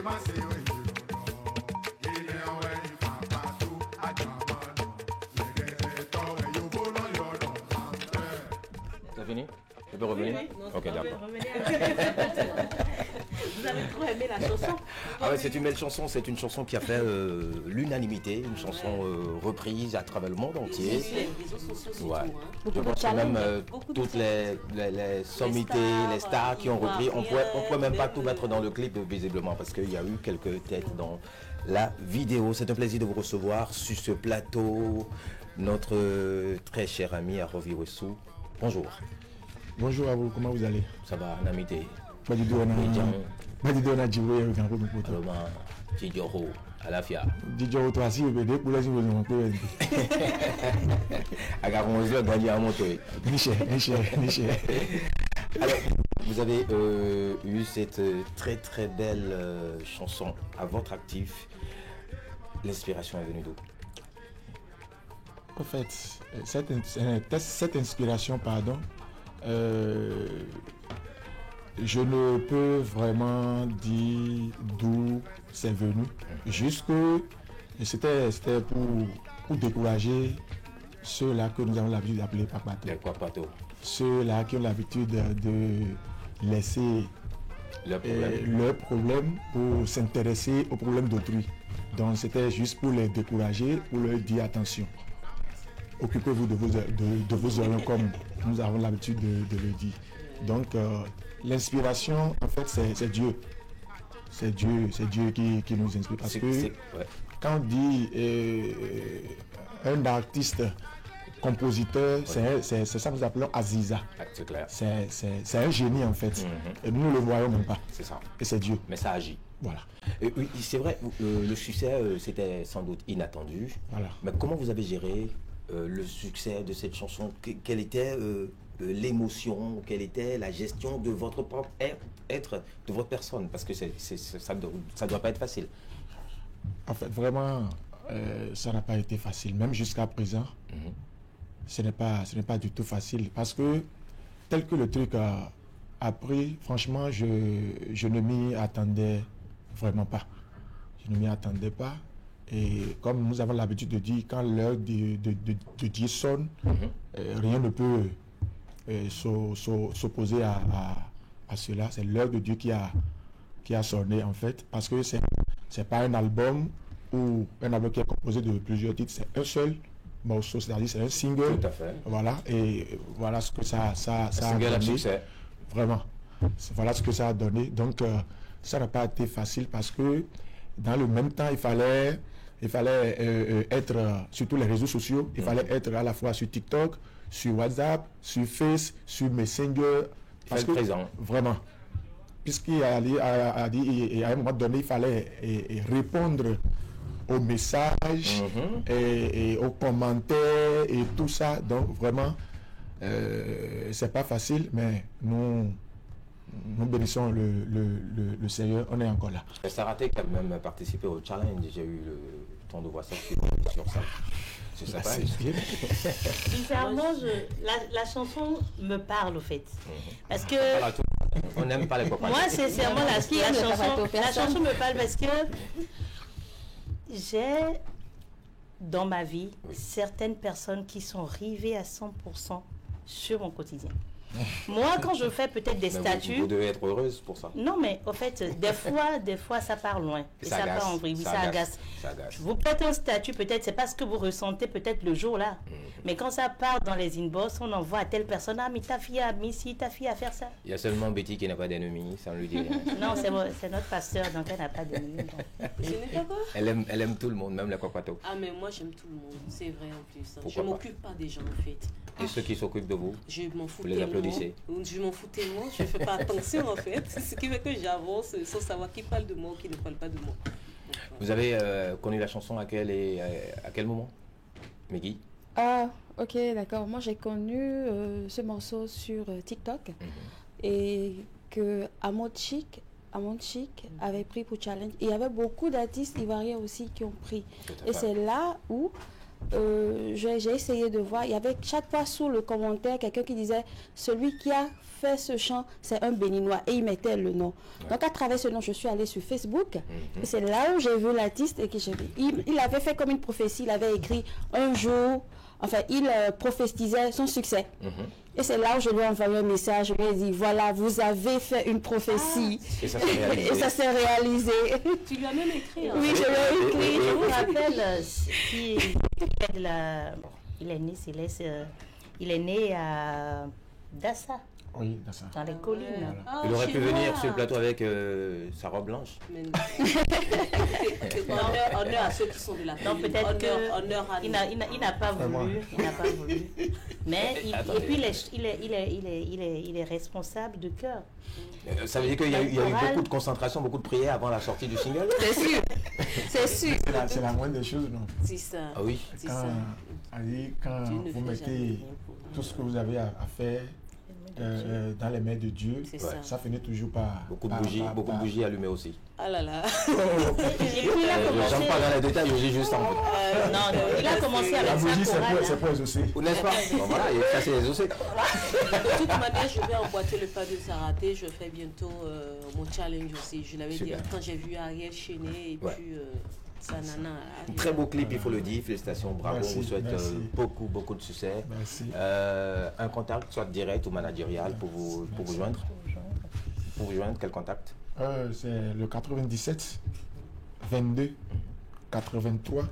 C'est fini? Je peux revenir? Oui, non, ok, d'accord. Vous avez trop aimé la chanson? Ah ouais, c'est une belle chanson, c'est une chanson qui a fait l'unanimité, une chanson reprise à travers le monde entier. Les réseaux sociaux, c'est Ouais. tout. Je pense que même toutes les sommités, les stars qui ont repris, on pourrait même pas tout mettre dans le clip visiblement parce qu'il y a eu quelques têtes dans la vidéo. C'est un plaisir de vous recevoir sur ce plateau, notre très cher ami Arovi Wessou. Bonjour. Bonjour à vous, comment vous allez? Ça va, en amitié. Pas du tout, on a Djiboué avec un peu de poteau. Alors, Tidjoro, à la FIA. Djiboué, toi, si vous voulez, pour les gens, vous pouvez. Agarons-le, gagner à monter. Niché. Alors, vous avez eu cette très très belle chanson à votre actif. L'inspiration est venue d'où? En fait, cette inspiration, je ne peux vraiment dire d'où c'est venu. Juste que c'était pour décourager ceux-là que nous avons l'habitude d'appeler papato. Ceux-là qui ont l'habitude de laisser leurs problèmes pour s'intéresser aux problèmes d'autrui. Donc c'était juste pour les décourager, pour leur dire attention. Occupez-vous de vos oreilles comme nous avons l'habitude de le dire. Donc l'inspiration, en fait, c'est Dieu. C'est Dieu qui nous inspire. Parce que quand on dit un artiste, compositeur, c'est ça que nous appelons Aziza. C'est clair. C'est un génie en fait. Et nous ne le voyons même pas. C'est ça. Et c'est Dieu. Mais ça agit. Voilà. Oui, c'est vrai, le succès, c'était sans doute inattendu. Voilà. Mais comment vous avez géré le succès de cette chanson? Quelle était l'émotion? Quelle était la gestion de votre propre être, de votre personne? Parce que ça doit pas être facile. En fait, vraiment, ça n'a pas été facile. Même jusqu'à présent, ce n'est pas du tout facile. Parce que, tel que le truc a pris, franchement, je ne m'y attendais vraiment pas. Je ne m'y attendais pas. Et comme nous avons l'habitude de dire, quand l'heure de Dieu sonne, rien ne peut s'opposer à cela. C'est l'heure de Dieu qui a sonné en fait. Parce que c'est pas un album ou un album qui est composé de plusieurs titres, c'est un seul morceau, c'est-à-dire c'est un single. Tout à fait. Voilà, et voilà ce que ça a donné. Succès. Vraiment. Voilà ce que ça a donné. Donc ça n'a pas été facile parce que dans le même temps, il fallait être sur tous les réseaux sociaux. Il fallait être à la fois sur TikTok, sur WhatsApp, sur Face, sur Messenger. Parce que présent. Vraiment. Puisqu'il a dit, et à un moment donné, il fallait répondre aux messages et aux commentaires et tout ça. Donc vraiment, c'est pas facile, mais nous bénissons le Seigneur, on est encore là. Saraté qui a même participé au challenge, j'ai eu le temps de voir ça sur ça. C'est ça. Sincèrement, la chanson me parle au fait. Parce que on n'aime pas les copains. moi, sincèrement, la chanson me parle parce que j'ai dans ma vie certaines personnes qui sont rivées à 100% sur mon quotidien. Moi, quand je fais peut-être des statuts... Vous devez être heureuse pour ça. Non, mais au fait, des fois, ça part loin. Et ça part en vrille. Oui, ça agace. Vous faites un statut, peut-être, c'est pas ce que vous ressentez peut-être le jour-là. Mais quand ça part dans les inbox, on envoie à telle personne, ah, mais ta fille a mis ci, ta fille a fait ça. Il y a seulement Betty qui n'a pas d'ennemis, sans lui dire. Non, c'est notre pasteur, donc elle n'a pas d'ennemis. Je n'ai pas quoi. Elle aime tout le monde, même les copatos. Ah, mais moi, j'aime tout le monde. C'est vrai en plus. Je ne m'occupe pas des gens, en fait. Et ceux qui s'occupent de vous, je m'en fous vous les tellement. applaudissez? Je m'en fous tellement, je ne fais pas attention en fait. Ce qui fait que j'avance sans savoir qui parle de moi ou qui ne parle pas de moi. Vous avez connu la chanson à quel moment, Meggy? Ah, ok, d'accord. Moi, j'ai connu ce morceau sur TikTok et que Amon Chic avait pris pour challenge. Il y avait beaucoup d'artistes ivoiriens aussi qui ont pris. Et c'est là où j'ai essayé de voir, il y avait chaque fois sous le commentaire quelqu'un qui disait celui qui a fait ce chant c'est un béninois et il mettait le nom. Donc à travers ce nom je suis allée sur Facebook et c'est là où j'ai vu l'artiste et que il avait fait comme une prophétie, il avait écrit un jour, enfin il prophétisait son succès. Et c'est là où je lui ai envoyé un message, je lui ai dit voilà, vous avez fait une prophétie. Et ça s'est réalisé. Et ça s'est réalisé. Tu lui as même écrit. Oui, je lui ai écrit. Je vous rappelle, il est né à Dassa. Oui, Dassa. Dans les collines. Voilà. Il aurait pu venir sur le plateau avec sa robe blanche. Honneur à ceux qui sont de la Non, peut-être qu'il n'a pas voulu. Il n'a pas voulu. Mais et puis il est responsable de cœur. Ça veut dire qu'il y a eu beaucoup de concentration, beaucoup de prières avant la sortie du single. C'est sûr. C'est sûr. C'est la moindre des choses, non? C'est ça. Ah oui. Quand vous mettez tout ce que vous avez à faire dans les mains de Dieu, ça finit toujours par... Beaucoup de bougies allumées aussi. Ah là là. Je n'entre pas dans les détails, je dis juste en fait. Non, il a commencé avec la bougie, c'est pour exaucer. N'est-ce pas? Bon, voilà, il est passé exaucé. De toute manière, je vais emboîter le pas de Zaraté. Je fais bientôt mon challenge aussi. Je l'avais dit quand j'ai vu Ariel Chenet et puis... Très beau clip, il faut le dire. Félicitations, bravo. Merci, on vous souhaite beaucoup de succès. Merci. Un contact, soit direct ou managérial, pour vous joindre. Pour vous joindre, quel contact? C'est le 97 22 83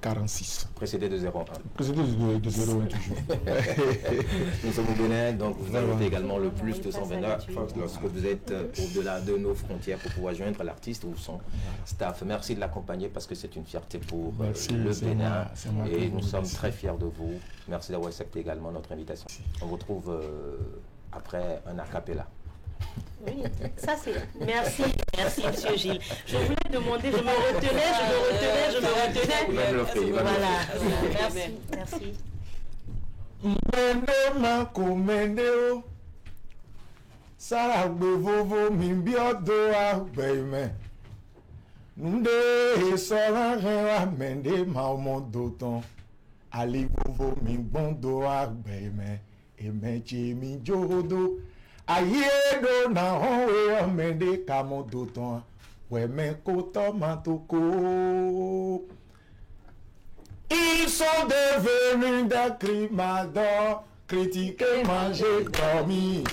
46. Précédé de 01. Précédé de 01 toujours. Nous sommes au Bénin, donc vous ajoutez également le plus 229 lorsque vous êtes au-delà de nos frontières pour pouvoir joindre l'artiste ou son staff. Merci de l'accompagner parce que c'est une fierté pour le Bénin et nous sommes très fiers de vous. Merci d'avoir accepté également notre invitation. On vous retrouve après un a cappella. Oui, ça c'est... Merci, monsieur Gilles. Je voulais demander, je me retenais. Voilà, merci. Ayedo na howe omende kamodo ton weme koto matoko. Ils sont devenus des crimadors, critiqués, mangés, dormis.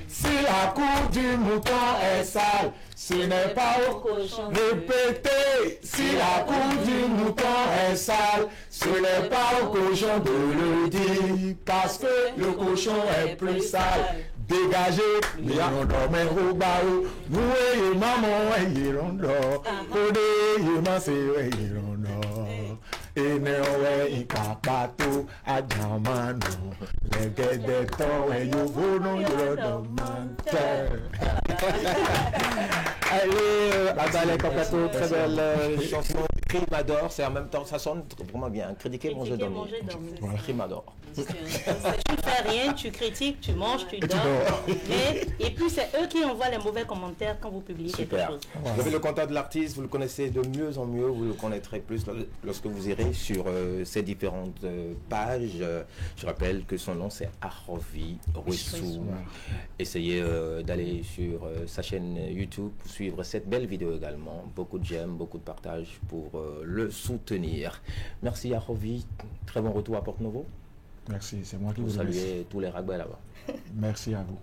Si la cour du mouton est sale, ce n'est pas au cochon. Répétez, si la cour du mouton est sale, ce n'est pas au cochon de le dire, parce que le cochon est plus sale. Dégagez, les rondons, mais au baou, nous et maman, et rondons, codé, et massé, et rondons. Et néo, et capato, à Jamano, les guedettons, et you voulons, allez, Adalé Capato, très belle chanson. Crimador, c'est en même temps, ça sonne vraiment bien. Critiquer, manger, dormir. Crimador. Tu fais rien, tu critiques, tu manges, tu dors. Et puis c'est eux qui envoient les mauvais commentaires quand vous publiez quelque chose. Vous avez le contact de l'artiste, vous le connaissez de mieux en mieux, vous le connaîtrez plus lorsque vous irez sur ces différentes pages. Je rappelle que son nom c'est Arovi Ruessou. Essayez d'aller sur sa chaîne YouTube pour suivre cette belle vidéo également. Beaucoup de j'aime, beaucoup de partage pour le soutenir. Merci Arovi, très bon retour à Porte-Novo. Merci, c'est moi qui vous saluez tous les ragbais là-bas. Merci à vous.